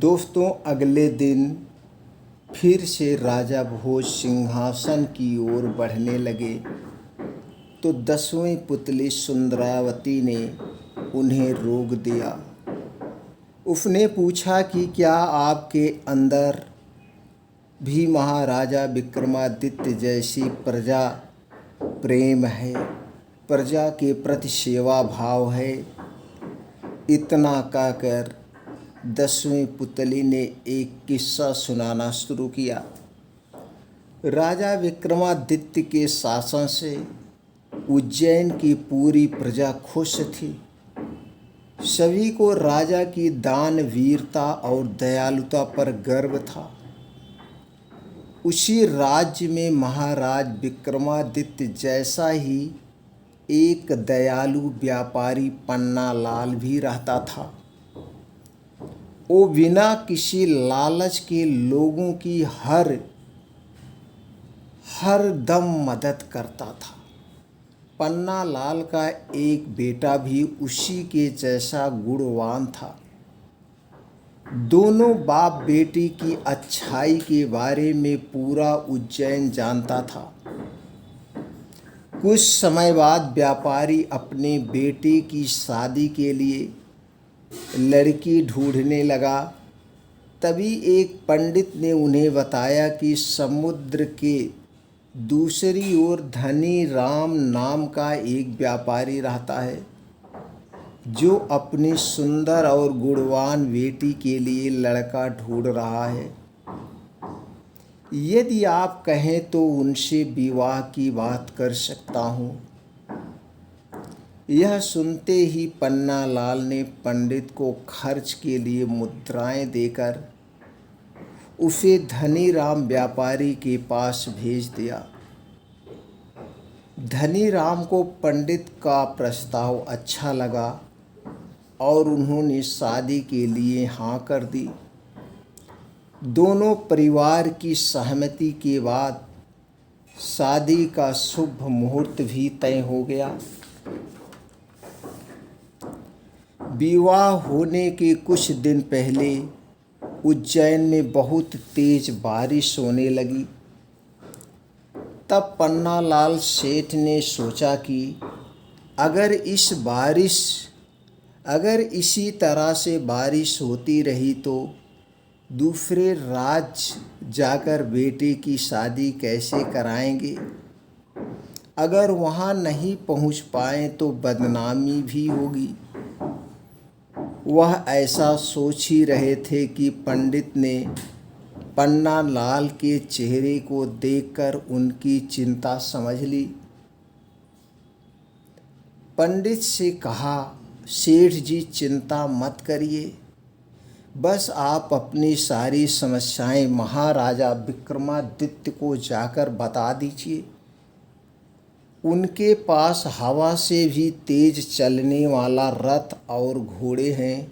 दोस्तों, अगले दिन फिर से राजा भोज सिंहासन की ओर बढ़ने लगे तो 10वीं पुतली सुंदरावती ने उन्हें रोक दिया। उसने पूछा कि क्या आपके अंदर भी महाराजा विक्रमादित्य जैसी प्रजा प्रेम है, प्रजा के प्रति सेवा भाव है? इतना कहकर 10वीं पुतली ने एक किस्सा सुनाना शुरू किया। राजा विक्रमादित्य के शासन से उज्जैन की पूरी प्रजा खुश थी। सभी को राजा की दान वीरता और दयालुता पर गर्व था। उसी राज्य में महाराज विक्रमादित्य जैसा ही एक दयालु व्यापारी पन्नालाल भी रहता था। वो बिना किसी लालच के लोगों की हर दम मदद करता था। पन्नालाल का एक बेटा भी उसी के जैसा गुणवान था। दोनों बाप बेटी की अच्छाई के बारे में पूरा उज्जैन जानता था। कुछ समय बाद व्यापारी अपने बेटे की शादी के लिए लड़की ढूंढने लगा। तभी एक पंडित ने उन्हें बताया कि समुद्र के दूसरी ओर धनी राम नाम का एक व्यापारी रहता है, जो अपनी सुंदर और गुणवान बेटी के लिए लड़का ढूंढ रहा है। यदि आप कहें तो उनसे विवाह की बात कर सकता हूँ। यह सुनते ही पन्नालाल ने पंडित को खर्च के लिए मुद्राएं देकर उसे धनीराम व्यापारी के पास भेज दिया। धनीराम को पंडित का प्रस्ताव अच्छा लगा और उन्होंने शादी के लिए हाँ कर दी। दोनों परिवार की सहमति के बाद शादी का शुभ मुहूर्त भी तय हो गया। विवाह होने के कुछ दिन पहले उज्जैन में बहुत तेज बारिश होने लगी। तब पन्नालाल सेठ ने सोचा कि अगर इसी तरह से बारिश होती रही तो दूसरे राज्य जाकर बेटे की शादी कैसे कराएंगे। अगर वहाँ नहीं पहुँच पाए तो बदनामी भी होगी। वह ऐसा सोच ही रहे थे कि पंडित ने पन्नालाल के चेहरे को देखकर उनकी चिंता समझ ली। पंडित से कहा, सेठ जी चिंता मत करिए, बस आप अपनी सारी समस्याएं महाराजा विक्रमादित्य को जाकर बता दीजिए। उनके पास हवा से भी तेज चलने वाला रथ और घोड़े हैं।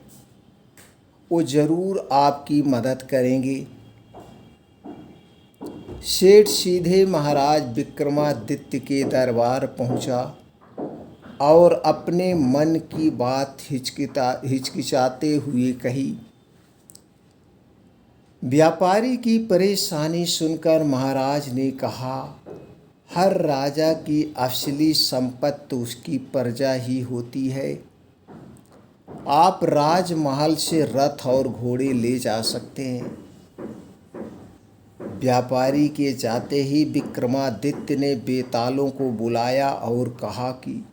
वो ज़रूर आपकी मदद करेंगे। सेठ सीधे महाराज विक्रमादित्य के दरबार पहुंचा और अपने मन की बात हिचकिचाते हुए कही। व्यापारी की परेशानी सुनकर महाराज ने कहा, हर राजा की असली संपत्ति उसकी प्रजा ही होती है। आप राजमहल से रथ और घोड़े ले जा सकते हैं। व्यापारी के जाते ही विक्रमादित्य ने बेतालों को बुलाया और कहा कि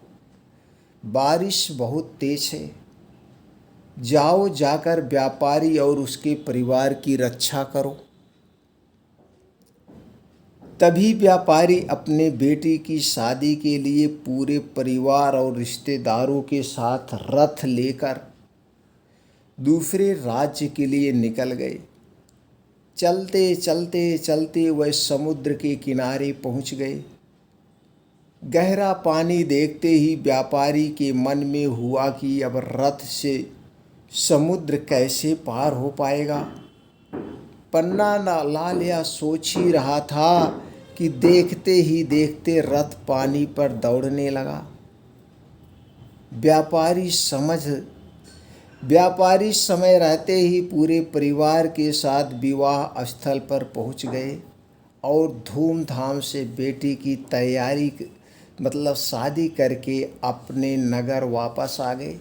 बारिश बहुत तेज है, जाओ जाकर व्यापारी और उसके परिवार की रक्षा करो। तभी व्यापारी अपने बेटी की शादी के लिए पूरे परिवार और रिश्तेदारों के साथ रथ लेकर दूसरे राज्य के लिए निकल गए। चलते चलते चलते वह समुद्र के किनारे पहुंच गए। गहरा पानी देखते ही व्यापारी के मन में हुआ कि अब रथ से समुद्र कैसे पार हो पाएगा। पन्नालाल यह सोच ही रहा था कि देखते ही देखते रथ पानी पर दौड़ने लगा। व्यापारी व्यापारी समय रहते ही पूरे परिवार के साथ विवाह स्थल पर पहुंच गए और धूमधाम से बेटी की तैयारी मतलब शादी करके अपने नगर वापस आ गए।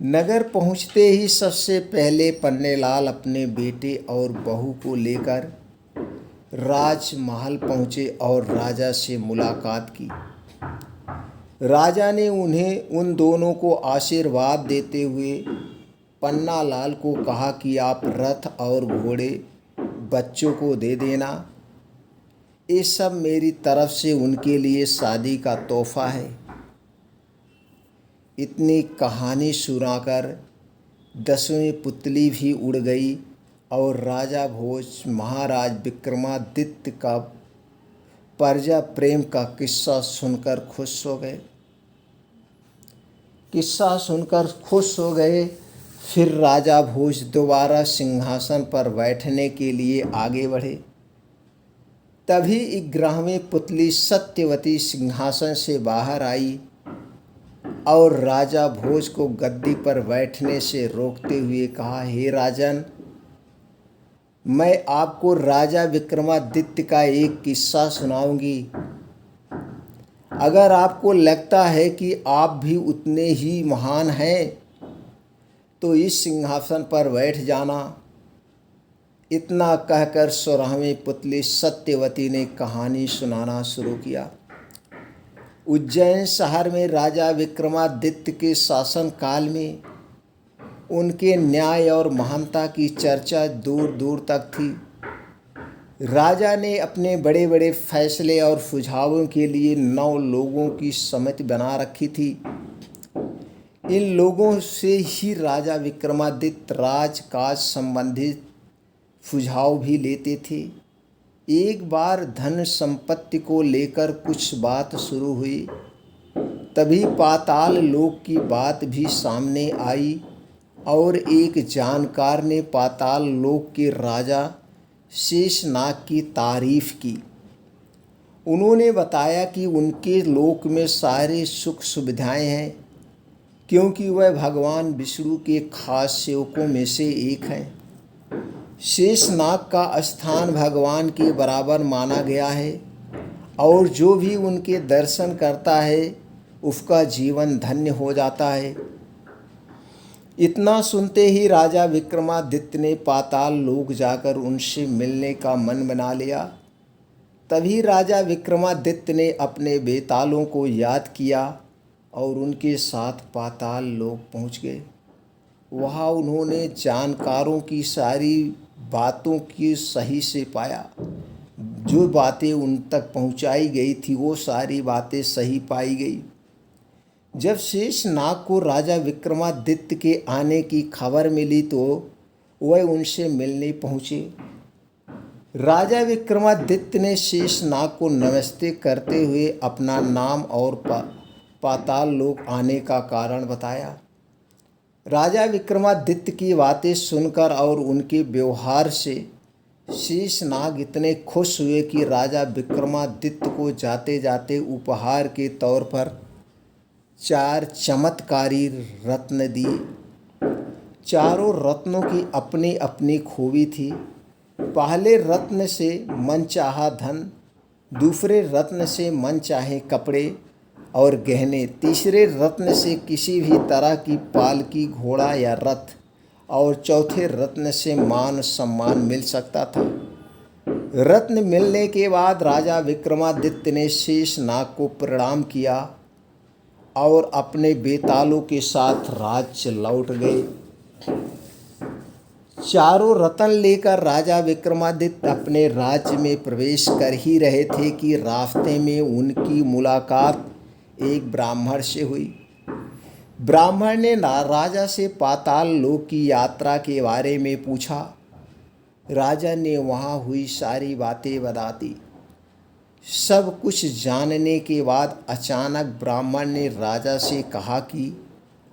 नगर पहुंचते ही सबसे पहले पन्नेलाल अपने बेटे और बहू को लेकर राजमहल पहुँचे और राजा से मुलाकात की। राजा ने उन्हें उन दोनों को आशीर्वाद देते हुए पन्नालाल को कहा कि आप रथ और घोड़े बच्चों को दे देना, ये सब मेरी तरफ से उनके लिए शादी का तोहफा है। इतनी कहानी सुनाकर 10वीं पुतली भी उड़ गई और राजा भोज महाराज विक्रमादित्य का प्रजा प्रेम का किस्सा सुनकर खुश हो गए। फिर राजा भोज दोबारा सिंहासन पर बैठने के लिए आगे बढ़े। तभी 11वीं पुतली सत्यवती सिंहासन से बाहर आई और राजा भोज को गद्दी पर बैठने से रोकते हुए कहा, हे राजन, मैं आपको राजा विक्रमादित्य का एक किस्सा सुनाऊंगी। अगर आपको लगता है कि आप भी उतने ही महान हैं तो इस सिंहासन पर बैठ जाना। इतना कहकर 16वीं पुतली सत्यवती ने कहानी सुनाना शुरू किया। उज्जैन शहर में राजा विक्रमादित्य के शासन काल में उनके न्याय और महानता की चर्चा दूर दूर तक थी। राजा ने अपने बड़े बड़े फैसले और सुझावों के लिए 9 लोगों की समिति बना रखी थी। इन लोगों से ही राजा विक्रमादित्य राजकाज संबंधित सुझाव भी लेते थे। एक बार धन संपत्ति को लेकर कुछ बात शुरू हुई, तभी पाताल लोक की बात भी सामने आई और एक जानकार ने पाताल लोक के राजा शेषनाग की तारीफ की। उन्होंने बताया कि उनके लोक में सारे सुख सुविधाएं हैं क्योंकि वह भगवान विष्णु के खास सेवकों में से एक हैं। शेषनाग का स्थान भगवान के बराबर माना गया है और जो भी उनके दर्शन करता है उसका जीवन धन्य हो जाता है। इतना सुनते ही राजा विक्रमादित्य ने पाताल लोक जाकर उनसे मिलने का मन बना लिया। तभी राजा विक्रमादित्य ने अपने बेतालों को याद किया और उनके साथ पाताल लोक पहुंच गए। वहाँ उन्होंने जानकारों की सारी बातों की सही से पाया। जो बातें उन तक पहुंचाई गई थी वो सारी बातें सही पाई गई। जब शेषनाग को राजा विक्रमादित्य के आने की खबर मिली तो वह उनसे मिलने पहुँचे। राजा विक्रमादित्य ने शेषनाग को नमस्ते करते हुए अपना नाम और पाताल लोक आने का कारण बताया। राजा विक्रमादित्य की बातें सुनकर और उनके व्यवहार से शेषनाग इतने खुश हुए कि राजा विक्रमादित्य को जाते जाते उपहार के तौर पर 4 चमत्कारी रत्न दिए। चारों रत्नों की अपनी अपनी खूबी थी। पहले रत्न से मनचाहा धन, दूसरे रत्न से मनचाहे कपड़े और गहने, तीसरे रत्न से किसी भी तरह की पालकी, घोड़ा या रथ और चौथे रत्न से मान सम्मान मिल सकता था। रत्न मिलने के बाद राजा विक्रमादित्य ने शेषनाग को प्रणाम किया और अपने बेतालों के साथ राज्य लौट गए। चारों रत्न लेकर राजा विक्रमादित्य अपने राज्य में प्रवेश कर ही रहे थे कि रास्ते में उनकी मुलाकात एक ब्राह्मण से हुई। ब्राह्मण ने राजा से पाताल लोक की यात्रा के बारे में पूछा। राजा ने वहाँ हुई सारी बातें बता दी। सब कुछ जानने के बाद अचानक ब्राह्मण ने राजा से कहा कि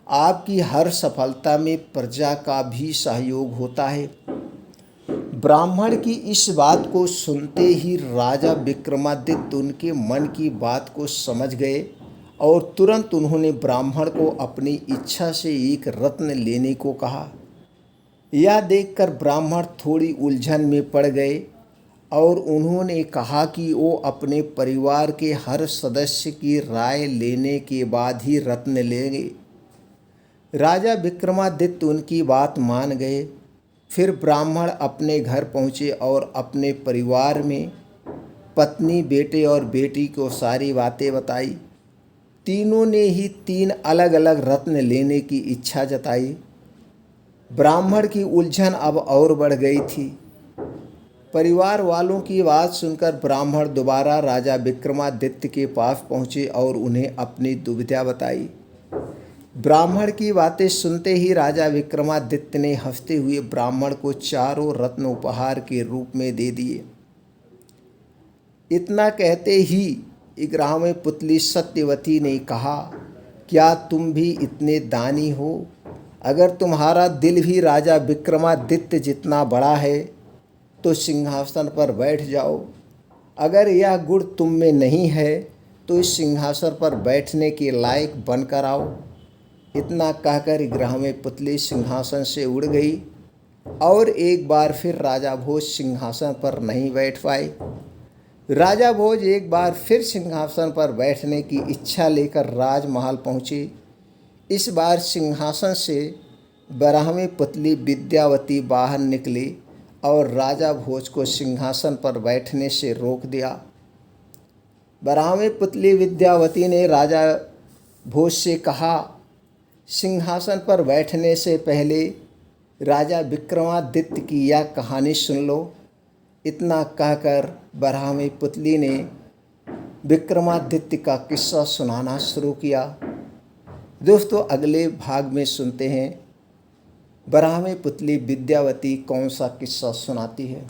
आपकी हर सफलता में प्रजा का भी सहयोग होता है। ब्राह्मण की इस बात को सुनते ही राजा विक्रमादित्य उनके मन की बात को समझ गए और तुरंत उन्होंने ब्राह्मण को अपनी इच्छा से एक रत्न लेने को कहा। यह देखकर ब्राह्मण थोड़ी उलझन में पड़ गए और उन्होंने कहा कि वो अपने परिवार के हर सदस्य की राय लेने के बाद ही रत्न लेंगे। राजा विक्रमादित्य उनकी बात मान गए। फिर ब्राह्मण अपने घर पहुँचे और अपने परिवार में पत्नी, बेटे और बेटी को सारी बातें बताई। तीनों ने ही 3 अलग अलग रत्न लेने की इच्छा जताई। ब्राह्मण की उलझन अब और बढ़ गई थी। परिवार वालों की बात सुनकर ब्राह्मण दोबारा राजा विक्रमादित्य के पास पहुँचे और उन्हें अपनी दुविधा बताई। ब्राह्मण की बातें सुनते ही राजा विक्रमादित्य ने हंसते हुए ब्राह्मण को 4 रत्न उपहार के रूप में दे दिए। इतना कहते ही 11वें पुतली सत्यवती ने कहा, क्या तुम भी इतने दानी हो? अगर तुम्हारा दिल भी राजा विक्रमादित्य जितना बड़ा है तो सिंहासन पर बैठ जाओ। अगर यह गुण तुम में नहीं है तो इस सिंहासन पर बैठने के लायक बनकर आओ। इतना कहकर 11वें पुतली सिंहासन से उड़ गई और एक बार फिर राजा भोज सिंहासन पर नहीं बैठ पाए। राजा भोज एक बार फिर सिंहासन पर बैठने की इच्छा लेकर राजमहल पहुँचे। इस बार सिंहासन से 12वीं पुतली विद्यावती बाहर निकली और राजा भोज को सिंहासन पर बैठने से रोक दिया। 12वीं पुतली विद्यावती ने राजा भोज से कहा, सिंहासन पर बैठने से पहले राजा विक्रमादित्य की यह कहानी सुन लो। इतना कहकर 12वीं पुतली ने विक्रमादित्य का किस्सा सुनाना शुरू किया। दोस्तों, अगले भाग में सुनते हैं 12वीं पुतली विद्यावती कौन सा किस्सा सुनाती है।